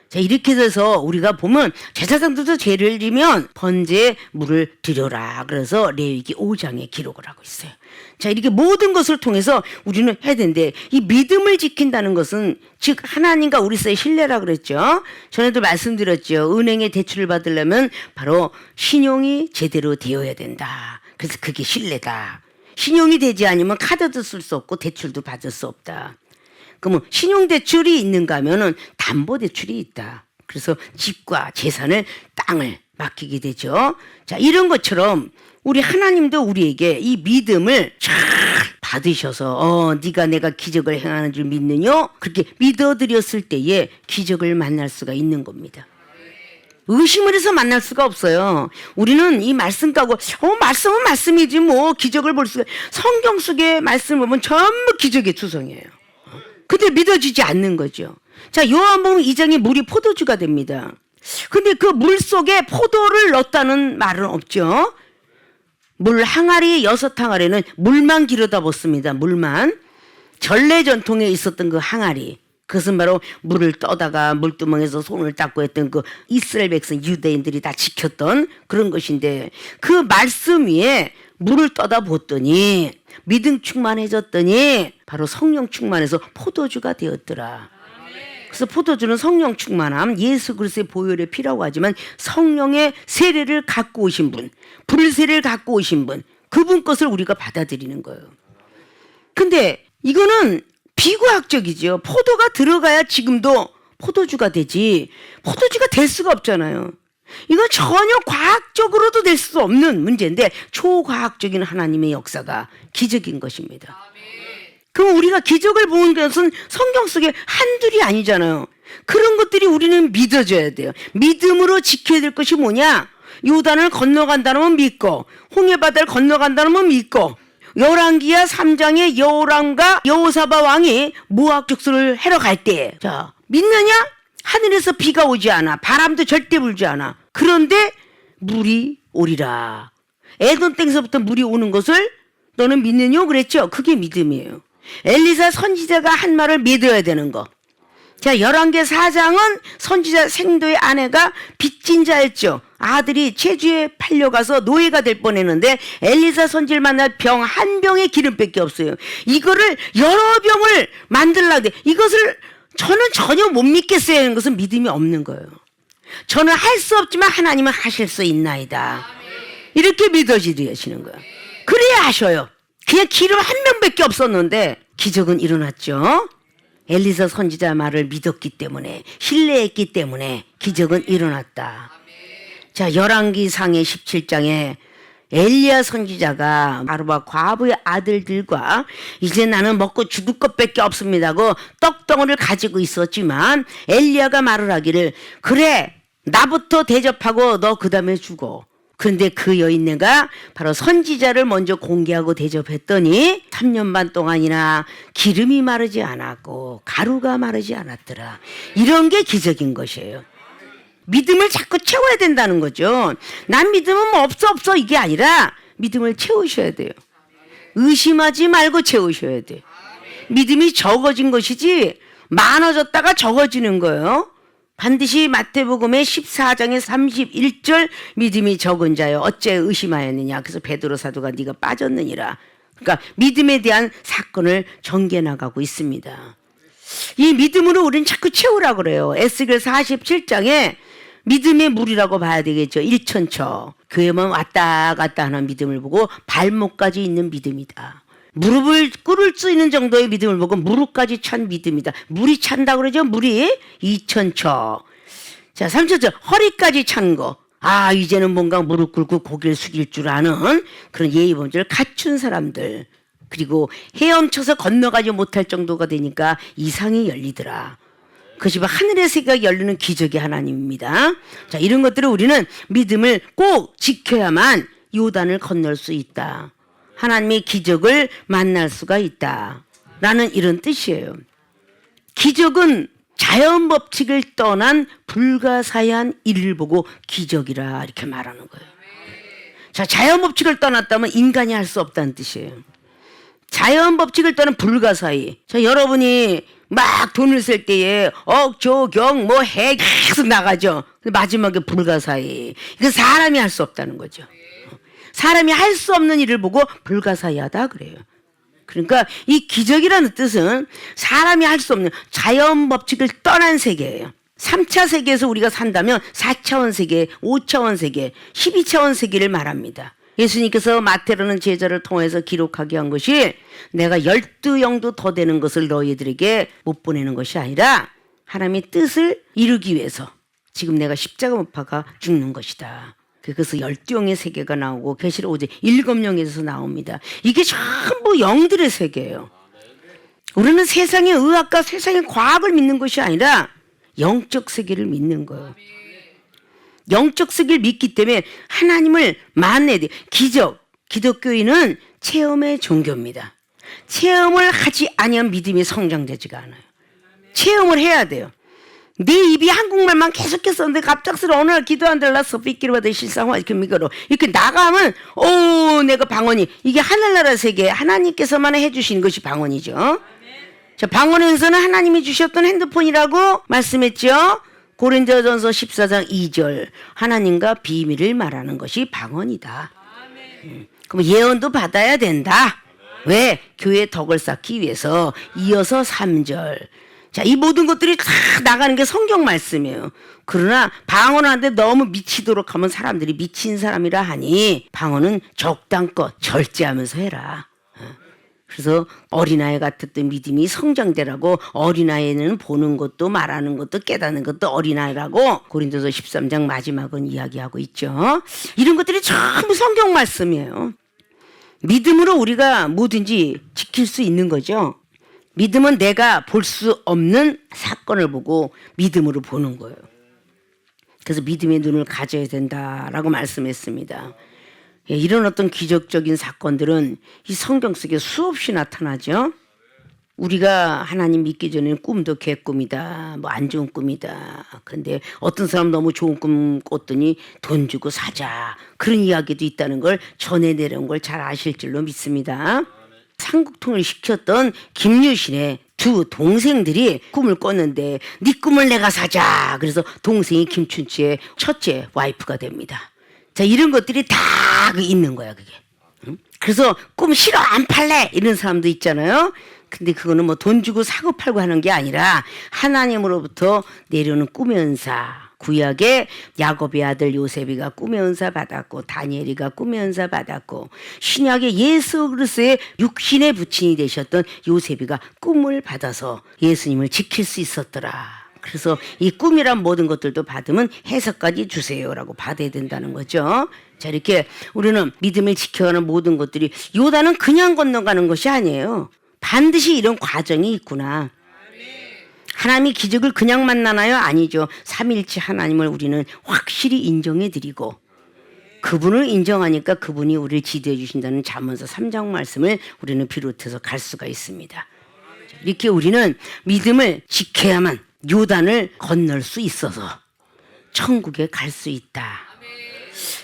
자, 이렇게 돼서 우리가 보면 제사장들도 죄를 지면 번제에 물을 드려라. 그래서 레위기 5장에 기록을 하고 있어요. 자, 이렇게 모든 것을 통해서 우리는 해야 되는데 이 믿음을 지킨다는 것은 즉 하나님과 우리 사이의 신뢰라 그랬죠. 전에도 말씀드렸죠. 은행에 대출을 받으려면 바로 신용이 제대로 되어야 된다. 그래서 그게 신뢰다. 신용이 되지 않으면 카드도 쓸 수 없고 대출도 받을 수 없다. 그러면 신용대출이 있는가 하면은 담보대출이 있다. 그래서 집과 재산을 땅을 맡기게 되죠. 자, 이런 것처럼 우리 하나님도 우리에게 이 믿음을 잘 받으셔서 네가 내가 기적을 행하는 줄 믿느냐? 그렇게 믿어드렸을 때에 기적을 만날 수가 있는 겁니다. 의심을 해서 만날 수가 없어요. 우리는 이 말씀 까고 말씀은 말씀이지 뭐 기적을 볼 수가. 성경 속의 말씀을 보면 전부 기적의 투성이에요. 근데 믿어지지 않는 거죠. 자, 요한복음 2장에 물이 포도주가 됩니다. 근데 그 물 속에 포도를 넣었다는 말은 없죠. 물 항아리 6항아리는 물만 길어다 붓습니다. 물만. 전래 전통에 있었던 그 항아리. 그것은 바로 물을 떠다가 물두멍에서 손을 닦고 했던 그 이스라엘 백성 유대인들이 다 지켰던 그런 것인데 그 말씀 위에 물을 떠다 붓더니 믿음 충만해졌더니 바로 성령 충만해서 포도주가 되었더라. 그래서 포도주는 성령 충만함, 예수 그리스도의 보혈의 피라고 하지만 성령의 세례를 갖고 오신 분, 불세례를 갖고 오신 분, 그분 것을 우리가 받아들이는 거예요. 근데 이거는 비과학적이죠. 포도가 들어가야 지금도 포도주가 되지 포도주가 될 수가 없잖아요. 이건 전혀 과학적으로도 될 수 없는 문제인데 초과학적인 하나님의 역사가 기적인 것입니다. 그럼 우리가 기적을 보는 것은 성경 속에 한둘이 아니잖아요. 그런 것들이 우리는 믿어줘야 돼요. 믿음으로 지켜야 될 것이 뭐냐? 요단을 건너간다면 믿고 홍해바다를 건너간다면 믿고 열왕기야 3장에 여호람과 여호사밧 왕이 모압 족속을 해러 갈 때 자, 믿느냐? 하늘에서 비가 오지 않아. 바람도 절대 불지 않아. 그런데 물이 오리라. 에돔 땅에서부터 물이 오는 것을 너는 믿느뇨? 그랬죠. 그게 믿음이에요. 엘리사 선지자가 한 말을 믿어야 되는 거. 자, 열왕기 4장은 선지자 생도의 아내가 빚진 자였죠. 아들이 체주에 팔려가서 노예가 될 뻔했는데 엘리사 선지를 만나 병 한 병에 기름밖에 없어요. 이거를 여러 병을 만들려고 해. 이것을 저는 전혀 못 믿겠어요 하는 것은 믿음이 없는 거예요. 저는 할 수 없지만 하나님은 하실 수 있나이다. 이렇게 믿어지시는 거예요. 그래야 하셔요. 그냥 기름 한 병밖에 없었는데 기적은 일어났죠. 엘리사 선지자 말을 믿었기 때문에, 신뢰했기 때문에 기적은 일어났다. 자, 열왕기상의 17장에 엘리야 선지자가 아르바 과부의 아들들과 이제 나는 먹고 죽을 것밖에 없습니다고 떡덩어리를 가지고 있었지만 엘리야가 말을 하기를, 그래 나부터 대접하고 너 그 다음에 죽어. 그런데 그 여인네가 바로 선지자를 먼저 공개하고 대접했더니 3년 반 동안이나 기름이 마르지 않았고 가루가 마르지 않았더라. 이런 게 기적인 것이에요. 믿음을 자꾸 채워야 된다는 거죠. 난 믿음은 뭐 없어 이게 아니라 믿음을 채우셔야 돼요. 의심하지 말고 채우셔야 돼요. 믿음이 적어진 것이지 많아졌다가 적어지는 거예요. 반드시 마태복음의 14장의 31절 믿음이 적은 자여 어째 의심하였느냐. 그래서 베드로 사도가 네가 빠졌느니라. 그러니까 믿음에 대한 사건을 전개 나가고 있습니다. 이 믿음으로 우리는 자꾸 채우라고 그래요. 에스겔 47장에 믿음의 물이라고 봐야 되겠죠. 일천처. 교회만 왔다 갔다 하는 믿음을 보고 발목까지 있는 믿음이다. 무릎을 꿇을 수 있는 정도의 믿음을 보고 무릎까지 찬 믿음이다. 물이 찬다고 그러죠. 물이 2천처. 자, 3천처. 허리까지 찬 거. 아, 이제는 뭔가 무릎 꿇고 고개를 숙일 줄 아는 그런 예의 범죄를 갖춘 사람들. 그리고 헤엄쳐서 건너가지 못할 정도가 되니까 이상이 열리더라. 그것이 하늘의 세계가 열리는 기적의 하나님입니다. 자, 이런 것들을 우리는 믿음을 꼭 지켜야만 요단을 건널 수 있다. 하나님의 기적을 만날 수가 있다. 라는 이런 뜻이에요. 기적은 자연 법칙을 떠난 불가사의한 일을 보고 기적이라 이렇게 말하는 거예요. 자, 자연 법칙을 떠났다면 인간이 할 수 없다는 뜻이에요. 자연 법칙을 떠난 불가사의. 자, 여러분이 막 돈을 쓸 때에 조경 해 계속 나가죠. 마지막에 불가사의. 이건 사람이 할 수 없다는 거죠. 사람이 할 수 없는 일을 보고 불가사의하다 그래요. 그러니까 이 기적이라는 뜻은 사람이 할 수 없는 자연 법칙을 떠난 세계예요. 3차 세계에서 우리가 산다면 4차원 세계, 5차원 세계, 12차원 세계를 말합니다. 예수님께서 마태라는 제자를 통해서 기록하게 한 것이 내가 12영도 더 되는 것을 너희들에게 못 보내는 것이 아니라 하나님의 뜻을 이루기 위해서 지금 내가 십자가 못 박아 죽는 것이다. 그래서 12영의 세계가 나오고 계시록 5장 7영에서 나옵니다. 이게 전부 영들의 세계예요. 우리는 세상의 의학과 세상의 과학을 믿는 것이 아니라 영적 세계를 믿는 거예요. 영적 세계를 믿기 때문에 하나님을 만나야 돼요. 기독교인은 체험의 종교입니다. 체험을 하지 아니하면 믿음이 성장되지가 않아요. 체험을 해야 돼요. 내 입이 한국말만 계속해서 썼는데 갑작스러워 어느 날 기도한달라서 삐끼를 받아 실상화 이렇게 미거로 이렇게 나가면 내가 방언이 이게 하늘나라 세계 하나님께서만 해주신 것이 방언이죠. 자, 방언에서는 하나님이 주셨던 핸드폰이라고 말씀했죠. 고린도전서 14장 2절 하나님과 비밀을 말하는 것이 방언이다. 그럼 예언도 받아야 된다. 왜? 교회의 덕을 쌓기 위해서. 이어서 3절. 자, 이 모든 것들이 다 나가는 게 성경 말씀이에요. 그러나 방언을 하는데 너무 미치도록 하면 사람들이 미친 사람이라 하니 방언은 적당껏 절제하면서 해라. 그래서 어린아이 같았던 믿음이 성장되라고 어린아이는 보는 것도 말하는 것도 깨닫는 것도 어린아이라고 고린도서 13장 마지막은 이야기하고 있죠. 이런 것들이 전부 성경 말씀이에요. 믿음으로 우리가 뭐든지 지킬 수 있는 거죠. 믿음은 내가 볼 수 없는 사건을 보고 믿음으로 보는 거예요. 그래서 믿음의 눈을 가져야 된다라고 말씀했습니다. 이런 어떤 기적적인 사건들은 이 성경 속에 수없이 나타나죠. 우리가 하나님 믿기 전에는 꿈도 개꿈이다, 뭐 안 좋은 꿈이다. 근데 어떤 사람 너무 좋은 꿈 꿨더니 돈 주고 사자. 그런 이야기도 있다는 걸 전해 내려온 걸 잘 아실 줄로 믿습니다. 삼국통을 시켰던 김유신의 두 동생들이 꿈을 꿨는데 네 꿈을 내가 사자. 그래서 동생이 김춘추의 첫째 와이프가 됩니다. 자, 이런 것들이 다 있는 거야, 그게. 그래서 꿈 싫어, 안 팔래, 이런 사람도 있잖아요. 근데 그거는 뭐 돈 주고 사고 팔고 하는 게 아니라 하나님으로부터 내려오는 꿈의 은사. 구약에 야곱의 아들 요셉이가 꿈의 은사 받았고, 다니엘이가 꿈의 은사 받았고, 신약에 예수 그리스도의 육신의 부친이 되셨던 요셉이가 꿈을 받아서 예수님을 지킬 수 있었더라. 그래서 이 꿈이란 모든 것들도 받으면 해석까지 주세요라고 받아야 된다는 거죠. 자, 이렇게 우리는 믿음을 지켜가는 모든 것들이 요단은 그냥 건너가는 것이 아니에요. 반드시 이런 과정이 있구나. 하나님이 기적을 그냥 만나나요? 아니죠. 삼위일체 하나님을 우리는 확실히 인정해 드리고, 그분을 인정하니까 그분이 우리를 지도해 주신다는 잠언서 3장 말씀을 우리는 비롯해서 갈 수가 있습니다. 이렇게 우리는 믿음을 지켜야만 요단을 건널 수 있어서 천국에 갈 수 있다.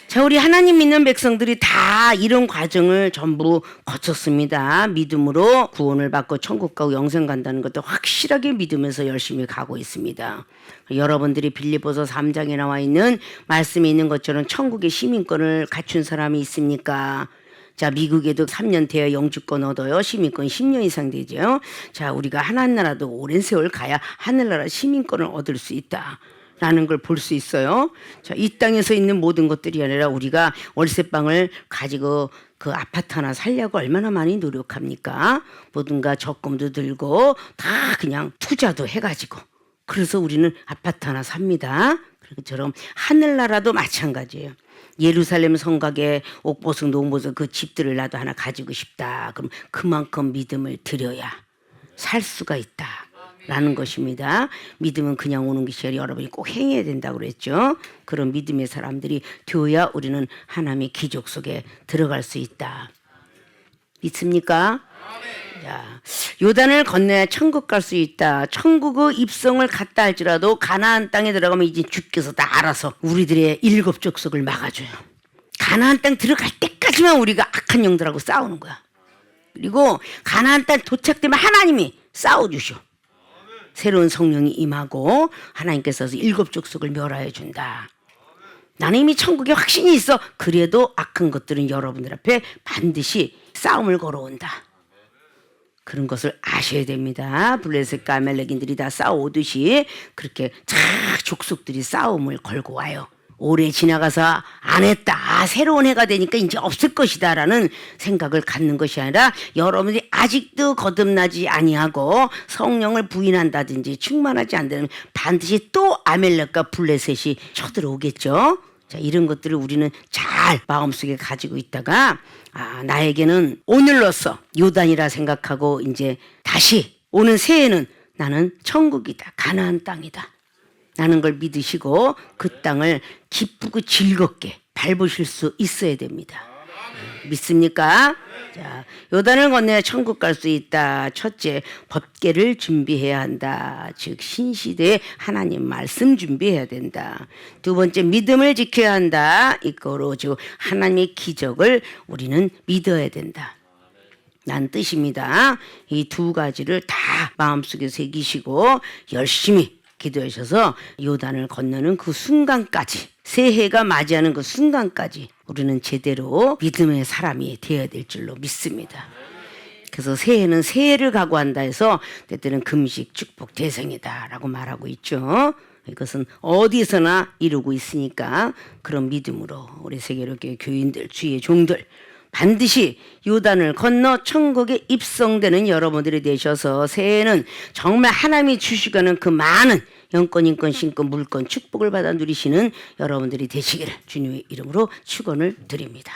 자, 우리 하나님 믿는 백성들이 다 이런 과정을 전부 거쳤습니다. 믿음으로 구원을 받고 천국 가고 영생 간다는 것도 확실하게 믿으면서 열심히 가고 있습니다. 여러분들이 빌립보서 3장에 나와 있는 말씀이 있는 것처럼 천국의 시민권을 갖춘 사람이 있습니까? 자, 미국에도 3년 돼야 영주권 얻어요. 시민권 10년 이상 되죠. 자, 우리가 하나나라도 오랜 세월 가야 하늘나라 시민권을 얻을 수 있다 라는 걸 볼 수 있어요. 자, 이 땅에서 있는 모든 것들이 아니라 우리가 월세방을 가지고 그 아파트 하나 살려고 얼마나 많이 노력합니까? 뭐든가 적금도 들고 다 그냥 투자도 해가지고. 그래서 우리는 아파트 하나 삽니다. 그처럼 하늘나라도 마찬가지예요. 예루살렘 성곽에 옥보석, 농보석 그 집들을 나도 하나 가지고 싶다. 그럼 그만큼 믿음을 들여야 살 수가 있다 라는 것입니다. 믿음은 그냥 오는 것이 아니라 여러분이 꼭 행해야 된다고 그랬죠. 그런 믿음의 사람들이 되어야 우리는 하나님의 기적 속에 들어갈 수 있다. 믿습니까? 자, 요단을 건너야 천국 갈 수 있다. 천국의 입성을 갔다 할지라도 가나안 땅에 들어가면 이제 주께서 다 알아서 우리들의 일곱 족속을 막아줘요. 가나안 땅 들어갈 때까지만 우리가 악한 영들하고 싸우는 거야. 그리고 가나안 땅 도착되면 하나님이 싸워주셔. 새로운 성령이 임하고 하나님께서 일곱 족속을 멸하여 준다. 나는 이미 천국에 확신이 있어. 그래도 악한 것들은 여러분들 앞에 반드시 싸움을 걸어온다. 그런 것을 아셔야 됩니다. 블레셋과 아말렉인들이 다 싸워오듯이 그렇게 쫙 족속들이 싸움을 걸고 와요. 오래 지나가서 안 했다. 새로운 해가 되니까 이제 없을 것이다 라는 생각을 갖는 것이 아니라 여러분들이 아직도 거듭나지 아니하고 성령을 부인한다든지 충만하지 않다면 반드시 또 아말렉과 블레셋이 쳐들어오겠죠. 자, 이런 것들을 우리는 잘 마음속에 가지고 있다가 나에게는 오늘로써 요단이라 생각하고 이제 다시 오는 새해는 나는 천국이다. 가나안 땅이다. 라는 걸 믿으시고 그 땅을 기쁘고 즐겁게 밟으실 수 있어야 됩니다. 믿습니까? 자, 요단을 건너야 천국 갈 수 있다. 첫째, 법궤를 준비해야 한다. 즉 신시대에 하나님 말씀 준비해야 된다. 두 번째, 믿음을 지켜야 한다. 이거로 즉 하나님의 기적을 우리는 믿어야 된다. 난 뜻입니다. 이 두 가지를 다 마음속에 새기시고 열심히 기도하셔서 요단을 건너는 그 순간까지, 새해가 맞이하는 그 순간까지 우리는 제대로 믿음의 사람이 되어야 될 줄로 믿습니다. 그래서 새해는 새해를 각오한다 해서 때때는 금식 축복 대성이다 라고 말하고 있죠. 이것은 어디서나 이루고 있으니까 그런 믿음으로 우리 세계로교회 교인들, 주의 종들 반드시 요단을 건너 천국에 입성되는 여러분들이 되셔서 새해에는 정말 하나님이 주시고는 그 많은 영권, 인권, 신권, 물권, 축복을 받아 누리시는 여러분들이 되시기를 주님의 이름으로 축원을 드립니다.